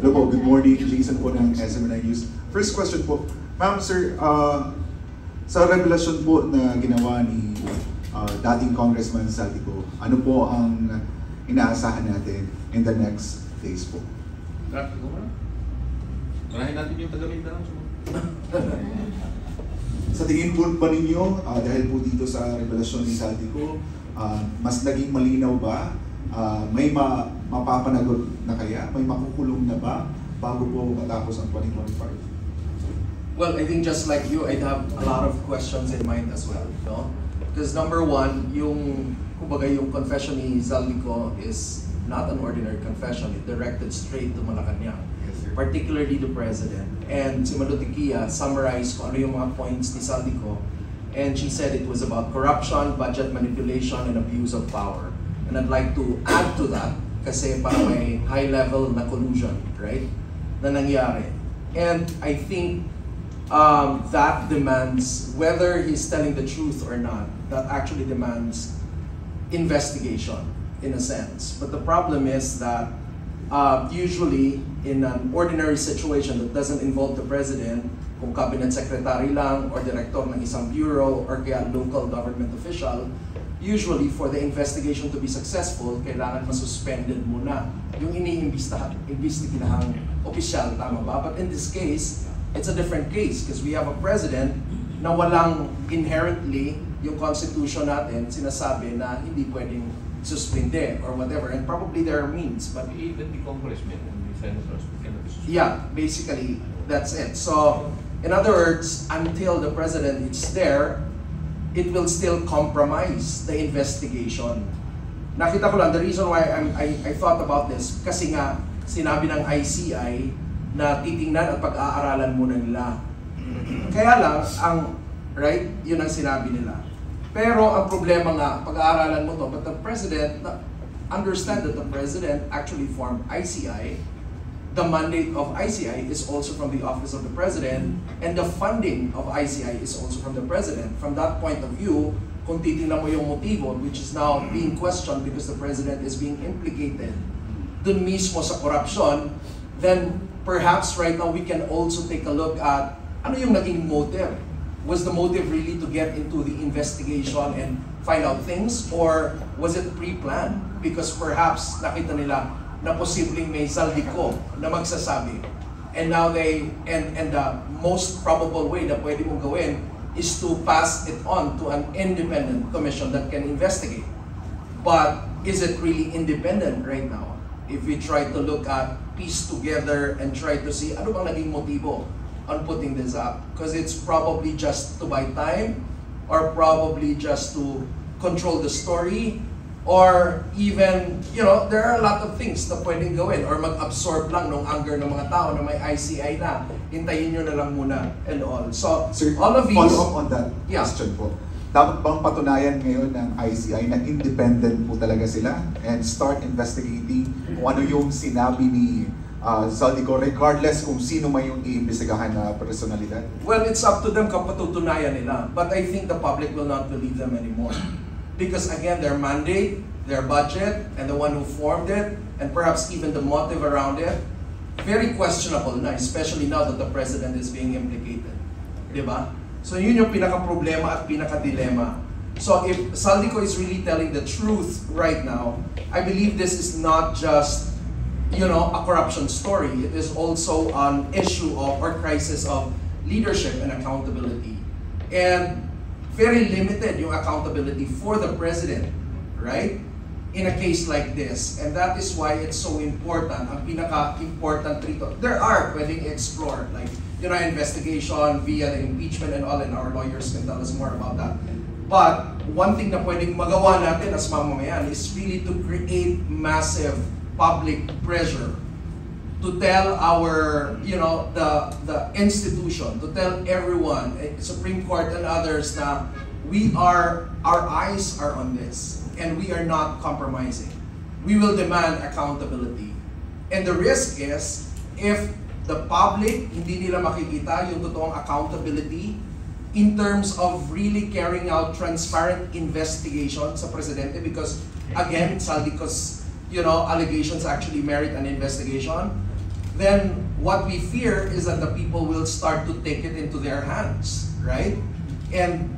Hello po, good morning. Jason po ng SMNI News. First question po, ma'am, sir, sa revelasyon po na ginawa ni dating Congressman Saldico, ano po ang inaasahan natin in the next days po? Marahin natin yung taga-Mindanao. Sa tingin po ba ninyo, dahil po dito sa revelasyon ni Saldico, mas naging malinaw ba? May mapapanagot na kaya? May makukulong na ba bago po matapos ang 2025? Well, I think just like you, I'd have a lot of questions in mind as well, no? Because number one, kumbaga yung confession ni Saldico is not an ordinary confession. It directed straight to Malacanang, particularly the President. And si Malutikia summarized kung ano yung mga points ni Saldico, and she said it was about corruption, budget manipulation, and abuse of power. And I'd like to add to that kasi parang may high-level na collusion, right, na nangyari. And I think that demands, whether he's telling the truth or not, that actually demands investigation in a sense. But the problem is that usually in an ordinary situation that doesn't involve the President, kung cabinet secretary lang or director ng isang bureau or kaya local government official, usually for the investigation to be successful, kailangan masuspended muna yung iniimbestiginahang opisyal, tama ba? But in this case, it's a different case because we have a president na walang inherently yung constitution natin sinasabi na hindi pwedeng suspende or whatever, and probably there are means, but even the congressmen and the senators cannot be suspended. Yeah, basically that's it. So in other words, until the president is there, it will still compromise the investigation. Nakita ko lang, the reason why I thought about this, kasi nga sinabi ng ICI na titingnan at pag-aaralan muna nila. Kaya lang, right, yun ang sinabi nila. Pero ang problema nga, pag-aaralan mo to, but the president, understand that the president actually formed ICI. The mandate of ICI is also from the office of the president, and the funding of ICI is also from the president. From that point of view, kung titingnan mo yung motibo, which is now being questioned because the president is being implicated dun mismo sa corruption, then perhaps right now we can also take a look at ano yung naging motive. Was the motive really to get into the investigation and find out things, or was it pre-planned? Because perhaps nakita nila na posibleng may Saldico na magsasabi. And now and the most probable way na pwede mong gawin is to pass it on to an independent commission that can investigate. But is it really independent right now? If we try to look at, piece together and try to see ano bang naging motibo on putting this up. Because it's probably just to buy time, or probably just to control the story, or even, there are a lot of things na pwedeng gawin, or mag-absorb lang ng anger ng mga tao na may ICI na, hintayin nyo na lang muna, and all. So, Sir, all of these... follow up on that question po. Dapat bang patunayan ngayon ng ICI na independent po talaga sila and start investigating kung ano yung sinabi ni Saldico, regardless kung sino may yung iimbestigahan na personalidad? Well, it's up to them kung patutunayan nila. But I think the public will not believe them anymore. Because again, their mandate, their budget, and the one who formed it, and perhaps even the motive around it, very questionable na, especially now that the president is being implicated. Diba? So yun yung pinaka-problema at pinaka-dilemma. So if Saldico is really telling the truth right now, I believe this is not just, a corruption story. It is also an issue of, or crisis of leadership and accountability. And very limited yung accountability for the president, right? In a case like this. And that is why it's so important. Ang pinaka-important rito, there are pwedeng explore, like, investigation via the impeachment and all, and our lawyers can tell us more about that. But one thing na pwedeng magawa natin as mamamayan is really to create massive public pressure to tell our, the institution, to tell everyone, Supreme Court and others, na our eyes are on this, and we are not compromising. We will demand accountability. And the risk is, if the public, hindi nila makikita yung totoong accountability in terms of really carrying out transparent investigation sa presidente, because again, Saldico's, allegations actually merit an investigation. then what we fear is that the people will start to take it into their hands, right? And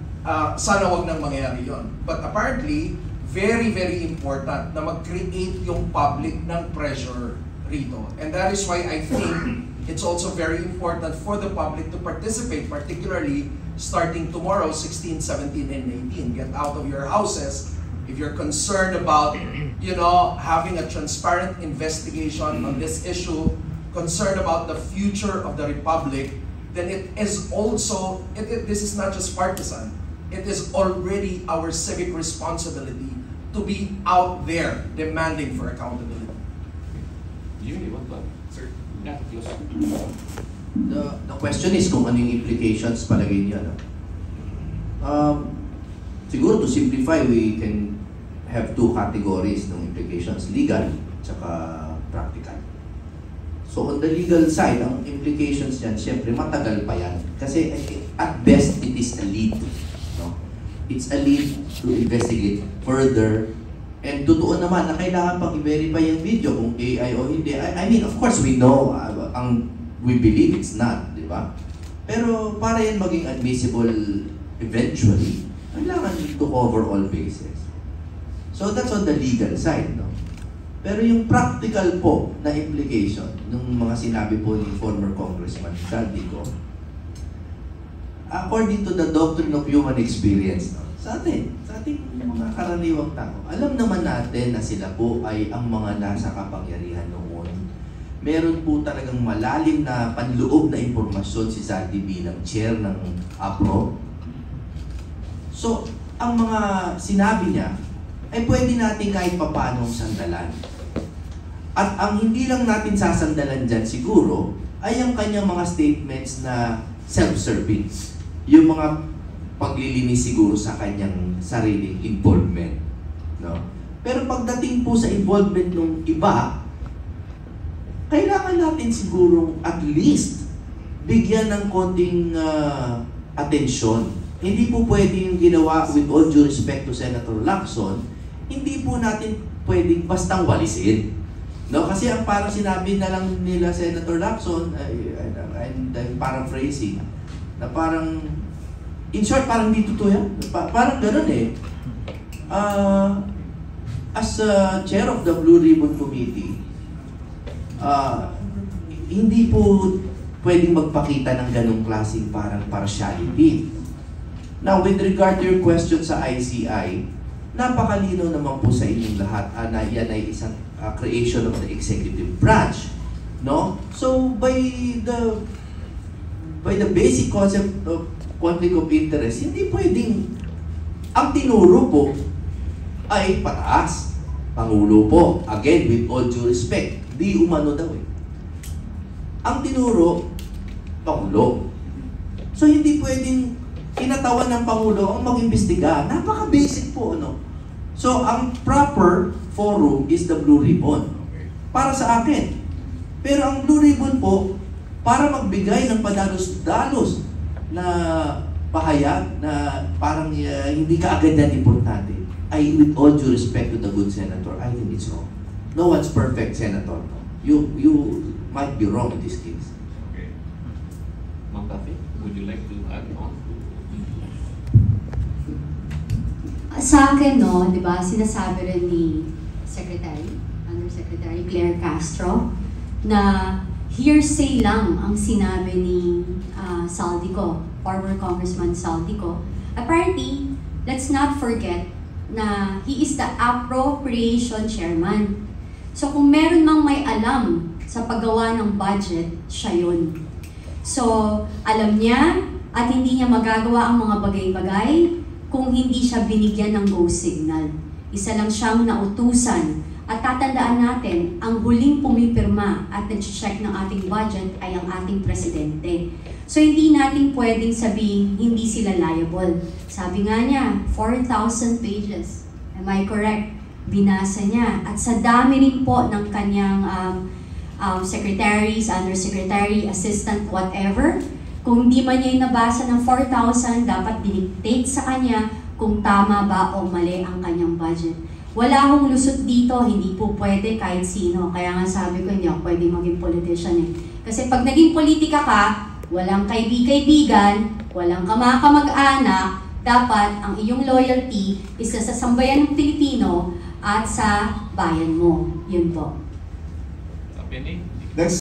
sana wag nang mangyari yon. But apparently, very, very important na mag-create yung public ng pressure rito. And that is why I think it's also very important for the public to participate, particularly starting tomorrow, 16, 17, and 18. Get out of your houses if you're concerned about, having a transparent investigation on this issue, concerned about the future of the Republic, then it is also, this is not just partisan, it is already our civic responsibility to be out there demanding for accountability. You want to, sir? Yeah, close. The question is kung ano yung implications palagay niya. Siguro to simplify, we can have two categories ng implications, legal tsaka practical. So on the legal side, ang implications niyan, syempre matagal pa yan. Kasi at best, it is a lead. No? It's a lead to investigate further. And totoo naman na kailangan pang i-verify yung video kung AI o hindi. I mean, of course, we know, we believe it's not, di ba? Pero para yan maging admissible eventually, kailangan to cover all bases. So that's on the legal side, no? Pero yung practical po na implication ng mga sinabi po ni former Congressman Saldico, according to the doctrine of human experience, no? Sa ating mga karaniwang tao, alam naman natin na sila po ay ang mga nasa kapangyarihan noon. Meron po talagang malalim na panloob na impormasyon si Saldi bilang chair ng APRO. So, ang mga sinabi niya ay pwede natin kahit papanong sandalan. At ang hindi lang natin sasandalan dyan siguro ay ang kanyang mga statements na self-serving. Yung mga paglilinis siguro sa kanyang sariling involvement. No? Pero pagdating po sa involvement ng iba, kailangan natin siguro at least bigyan ng konting atensyon. Hindi po pwede yung ginawa, with all due respect to Senator Lacson, hindi po natin pwedeng bastang walisin. No? Kasi ang parang sinabi na lang nila Senator Lacson, and I'm paraphrasing, na parang, in short, parang di totoo yan. Parang gano'n eh. As chair of the Blue Ribbon Committee, hindi po pwedeng magpakita ng ganong klaseng parang partiality. Now, with regard to your question sa ICI, napakalino naman po sa inyong lahat na yan ay isang creation of the executive branch. No? So, by the basic concept of conflict of interest, hindi pwedeng ang tinuro po ay pataas. Pangulo po, again, with all due respect, di umano daw eh. Ang tinuro, Pangulo. So hindi pwedeng kinatawan ng Pangulo ang mag-imbestiga. Napaka-basic po, ano? So ang proper forum is the Blue Ribbon. Para sa akin. Pero ang Blue Ribbon po, para magbigay ng padalos-dalos na pahayag na parang hindi ka agad yan importante, ay with all due respect to the good senator, I think it's wrong. No one's perfect, Senator. You might be wrong in this case. Okay. Ma'am Tafi, would you like to add on? Sa akin, no, di ba, sinasabi rin ni Undersecretary Claire Castro na hearsay lang ang sinabi ni Saldico, former Congressman Saldico. Apparently, let's not forget na he is the appropriation chairman. So kung meron mang may alam sa paggawa ng budget, siya yun. So alam niya at hindi niya magagawa ang mga bagay-bagay kung hindi siya binigyan ng go signal. Isa lang siyang nautusan. At tatandaan natin, ang huling pumipirma at nag-check ng ating budget ay ang ating presidente. So hindi natin pwedeng sabihin hindi sila liable. Sabi nga niya, 4,000 pages. Am I correct? Binasa niya. At sa dami rin po ng kanyang secretaries, undersecretary, assistant, whatever, kung hindi man niya nabasa ng 4,000, dapat dinictate sa kanya kung tama ba o mali ang kanyang budget. Wala akong lusot dito, hindi po pwede kahit sino. Kaya nga sabi ko, hindi ako pwede maging politician eh. Kasi pag naging politika ka, walang kaibigan, walang kamag-anak, dapat ang iyong loyalty is sa sambayan ng Pilipino at sa bayan mo. Yun po. Penny? Next